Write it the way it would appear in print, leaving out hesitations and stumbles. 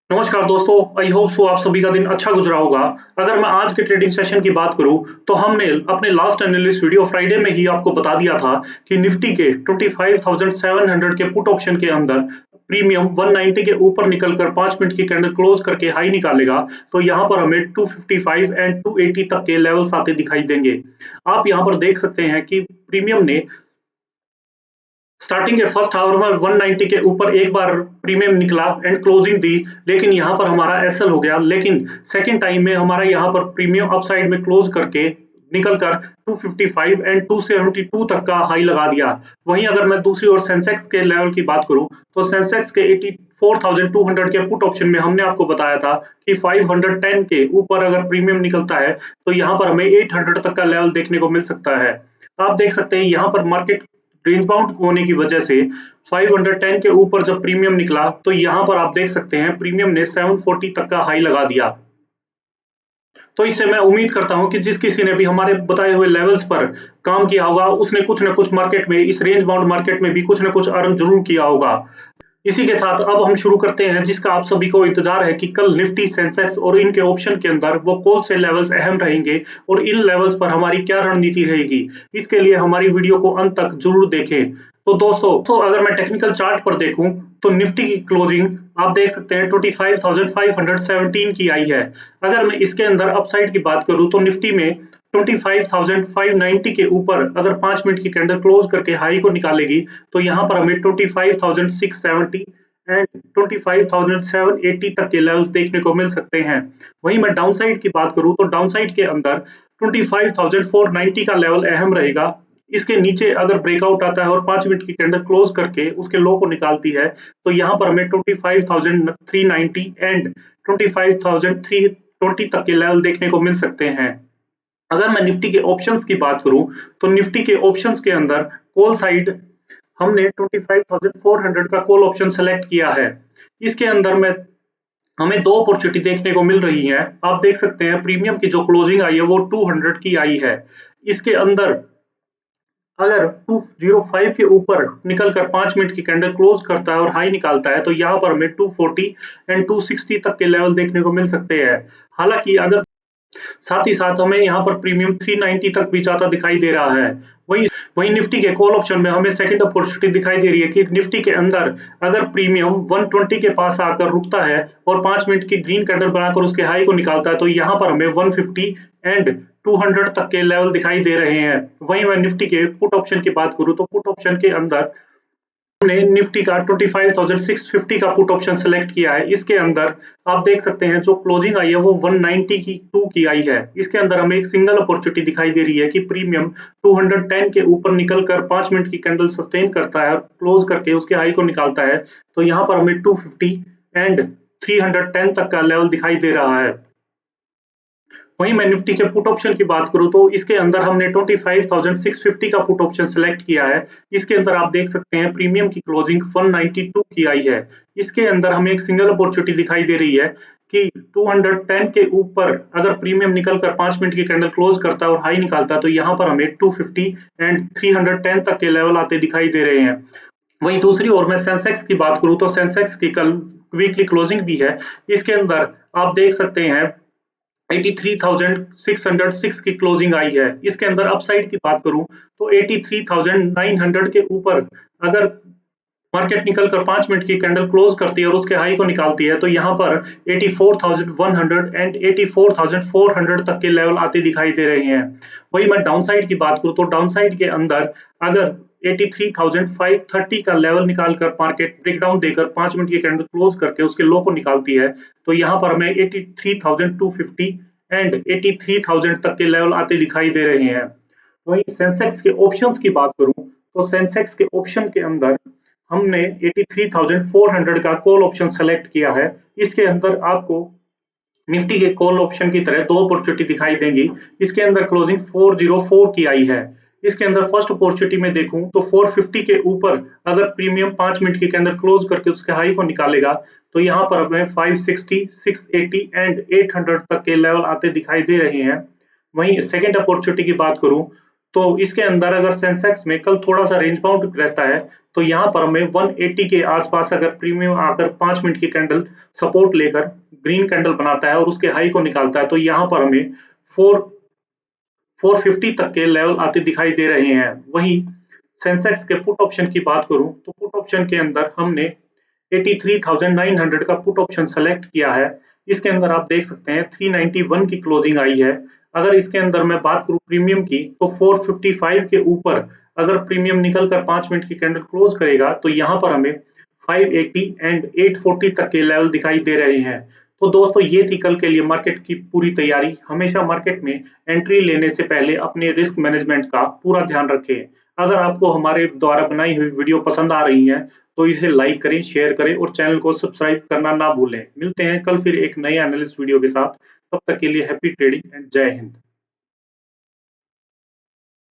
नमस्कार दोस्तों, I hope so आप सभी का दिन अच्छा गुजरा होगा। अगर मैं आज के ट्रेडिंग सेशन की बात करूं तो हमने अपने लास्ट एनालिस्ट वीडियो फ्राइडे में ही आपको बता दिया था कि निफ्टी के 25,700 के पुट ऑप्शन के अंदर प्रीमियम 190 के ऊपर निकलकर 5 मिनट की कैंडल क्लोज करके हाई निकालेगा। तो यहाँ पर हमें 255 एंड 280 तक के लेवल्स आते दिखाई देंगे। आप यहाँ पर देख सकते हैं कि प्रीमियम ने स्टार्टिंग के फर्स्ट आवर में 190 के ऊपर एक बार प्रीमियम निकला एंड क्लोजिंग दी, लेकिन यहाँ पर हमारा एसएल हो गया। लेकिन सेकंड टाइम में हमारा यहाँ पर प्रीमियम अपसाइड में क्लोज करके निकलकर 255 एंड 272 तक का हाई लगा दिया। वहीं अगर मैं दूसरी ओर सेंसेक्स के लेवल की बात करूं तो सेंसेक्स के 84,200 के पुट ऑप्शन में हमने आपको बताया था कि 510 के ऊपर अगर प्रीमियम निकलता है तो यहाँ पर हमें 800 तक का लेवल देखने को मिल सकता है। आप देख सकते हैं यहाँ पर मार्केट रेंज बाउंड होने की वजह से 510 के ऊपर जब प्रीमियम निकला तो यहाँ पर आप देख सकते हैं प्रीमियम ने 740 तक का हाई लगा दिया। तो इससे मैं उम्मीद करता हूं कि जिस किसी ने भी हमारे बताए हुए लेवल्स पर काम किया होगा उसने कुछ न कुछ मार्केट में, इस रेंज बाउंड मार्केट में भी कुछ न कुछ अर्न जरूर किया होगा। इसी के साथ अब हम शुरू करते हैं जिसका आप सभी को इंतजार है कि कल निफ्टी, सेंसेक्स और इनके ऑप्शन के अंदर वो कौन से लेवल्स अहम रहेंगे और इन लेवल्स पर हमारी क्या रणनीति रहेगी। इसके लिए हमारी वीडियो को अंत तक जरूर देखें। तो दोस्तों अगर मैं टेक्निकल चार्ट पर देखूं तो निफ्टी की क्लोजिंग आप देख सकते हैं 25,517 की आई है। अगर मैं इसके अंदर अपसाइड की बात करूं तो निफ्टी में 25,590 के ऊपर अगर 5 मिनट की कैंडल क्लोज करके हाई को निकालेगी तो यहाँ पर हमें 25,670 एंड 25,780 तक के लेवल्स देखने को मिल सकते हैं। वहीं मैं डाउनसाइड की बात करूं तो डाउनसाइड के अंदर 25,490 का लेवल अहम रहेगा। इसके नीचे अगर ब्रेकआउट आता है और 5 मिनट की कैंडल क्लोज करके उसके लो को निकालती है तो यहाँ पर हमें 25,390 एंड 25,320 तक के लेवल देखने को मिल सकते हैं। अगर मैं निफ्टी के ऑप्शंस की बात करूं तो निफ्टी के ऑप्शंस के अंदर कॉल साइड हमने 25,400 का कॉल ऑप्शन सेलेक्ट किया है। इसके अंदर में हमें दो अपॉर्चुनिटी देखने को मिल रही है। आप देख सकते हैं प्रीमियम की जो क्लोजिंग आई है वो 200 की आई है। इसके अंदर अगर 205 के ऊपर निकलकर 5 मिनट की कैंडल क्लोज करता है और हाई निकालता है तो यहाँ पर हमें 240 एंड 260 तक के लेवल देखने को मिल सकते हैं। हालांकि अगर साथ ही साथ हमें यहाँ पर प्रीमियम 390 तक भी जाता दिखाई दे रहा है। वहीं वहीं निफ्टी के कॉल ऑप्शन में हमें सेकंड अपॉर्चुनिटी दिखाई दे रही है कि निफ्टी के अंदर अगर प्रीमियम 120 के पास आकर रुकता है और 5 मिनट की ग्रीन कैंडल बनाकर उसके हाई को निकालता है तो यहाँ पर हमें 150 एंड 200 तक के लेवल दिखाई दे रहे हैं। वहीं मैं निफ्टी के पुट ऑप्शन की बात करूं तो पुट ऑप्शन के अंदर हमने निफ्टी का 25,650 का पुट ऑप्शन सेलेक्ट किया है। इसके अंदर आप देख सकते हैं जो क्लोजिंग आई है वो 190 की 2 की आई है। इसके अंदर हमें एक सिंगल अपॉर्चुनिटी दिखाई दे रही है कि प्रीमियम 210 के ऊपर निकलकर 5 मिनट की कैंडल सस्टेन करता है और क्लोज करके उसके हाई को निकालता है तो यहाँ पर हमें 250 एंड 310 तक का लेवल दिखाई दे रहा है। वहीं मैं निफ्टी के पुट ऑप्शन की बात करूं तो इसके अंदर हमने 25,650 का पुट ऑप्शन सेलेक्ट किया है। इसके अंदर आप देख सकते हैं प्रीमियम की क्लोजिंग 192 की आई है। इसके अंदर हमें एक सिंगल अपॉर्चुनिटी दिखाई दे रही है कि 210 के ऊपर अगर प्रीमियम निकलकर 5 मिनट की कैंडल क्लोज करता है और हाई निकालता है तो यहाँ पर हमें 250 एंड 310 तक के लेवल आते दिखाई दे रहे हैं। वहीं दूसरी ओर मैं सेंसेक्स की बात करूं तो सेंसेक्स की कल वीकली क्लोजिंग भी है। इसके अंदर आप देख सकते हैं 83,606 की क्लोजिंग आई है। इसके अंदर अपसाइड की बात करूं तो 83,900 के ऊपर अगर मार्केट निकलकर 5 मिनट की कैंडल क्लोज करती है और उसके हाई को निकालती है तो यहाँ पर 84,100 एंड 84,400 तक के लेवल आते दिखाई दे रहे हैं। वही मैं डाउनसाइड की बात करूं तो डाउनसाइड के अंदर अगर 83,530 का लेवल निकालकर मार्केट ब्रेकडाउन देकर 5 मिनट की कैंडल क्लोज करके उसके लो को निकालती है तो यहाँ पर हमें 83,250 एंड 83,000 तक के लेवल आते दिखाई दे रहे हैं। वहीं सेंसेक्स के ऑप्शंस की बात करूं तो सेंसेक्स के ऑप्शन के अंदर हमने 83,400 का कॉल ऑप्शन सेलेक्ट किया है। इसके अंदर आपको निफ्टी के कॉल ऑप्शन की तरह दो अपॉर्चुनिटी दिखाई देंगी। इसके अंदर क्लोजिंग 404 की आई है। इसके अंदर फर्स्ट अपॉर्चुनिटी में देखूं तो 450 के ऊपर अगर प्रीमियम 5 मिनट की कैंडल क्लोज करके उसके हाई को निकालेगा तो यहाँ पर हमें 560, 680 एंड 800 तक के लेवल आते दिखाई दे रहे हैं। वहीं सेकंड अपॉर्चुनिटी की बात करूं तो इसके अंदर अगर सेंसेक्स में कल थोड़ा सा रेंज बाउंड रहता है तो यहाँ पर हमें 180 के आसपास अगर प्रीमियम आकर 5 मिनट की कैंडल सपोर्ट लेकर ग्रीन कैंडल बनाता है और उसके हाई को निकालता है तो यहाँ पर हमें 450 तक के लेवल आते दिखाई दे रहे हैं। वहीं सेंसेक्स के पुट ऑप्शन की बात करूं तो पुट ऑप्शन के अंदर हमने 83,900 का पुट ऑप्शन सेलेक्ट किया है। इसके अंदर आप देख सकते हैं 391 की क्लोजिंग आई है। अगर इसके अंदर मैं बात करूं प्रीमियम की तो 455 के ऊपर अगर प्रीमियम निकलकर 5 मिनट की कैंडल क्लोज करेगा तो यहाँ पर हमें 580 एंड 840 तक के लेवल दिखाई दे रहे हैं। तो दोस्तों ये थी कल के लिए मार्केट की पूरी तैयारी। हमेशा मार्केट में एंट्री लेने से पहले अपने रिस्क मैनेजमेंट का पूरा ध्यान रखें। अगर आपको हमारे द्वारा बनाई हुई वीडियो पसंद आ रही है तो इसे लाइक करें, शेयर करें और चैनल को सब्सक्राइब करना ना भूलें। मिलते हैं कल फिर एक नए एनालिस्ट वीडियो के साथ। तब तक के लिए हैप्पी ट्रेडिंग एंड जय हिंद।